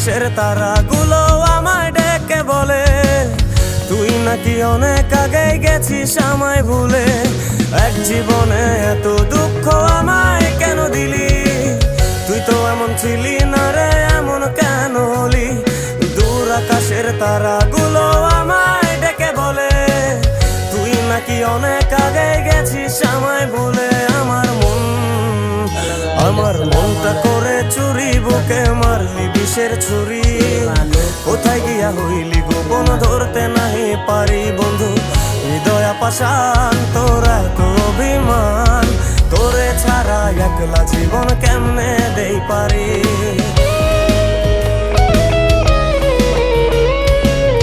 আকাশের তারাগুলো আমায় ডেকে বলে তুই নাকি অনেক আগে গেছিস আমায় ভুলে। এক জীবনে এত দুঃখ আমায় কেন দিলি, তুই তো এমন ছিলি না রে, এমন কেন হলি। দূর আকাশের তারাগুলো আমায় ডেকে বলে তুই নাকি অনেক আগে গেছিস আমায় ভুলে। আমার মনটা করে চুরি, বুকে মারলি বিষের ছুরি। কোথায় গিয়া হইলি গোপন ধরতে নাহি পারি বন্ধু। হৃদয় পাষাণ তোর এত অভিমান, তোরে ছাড়া একলা জীবন কেমনে দেই পারি।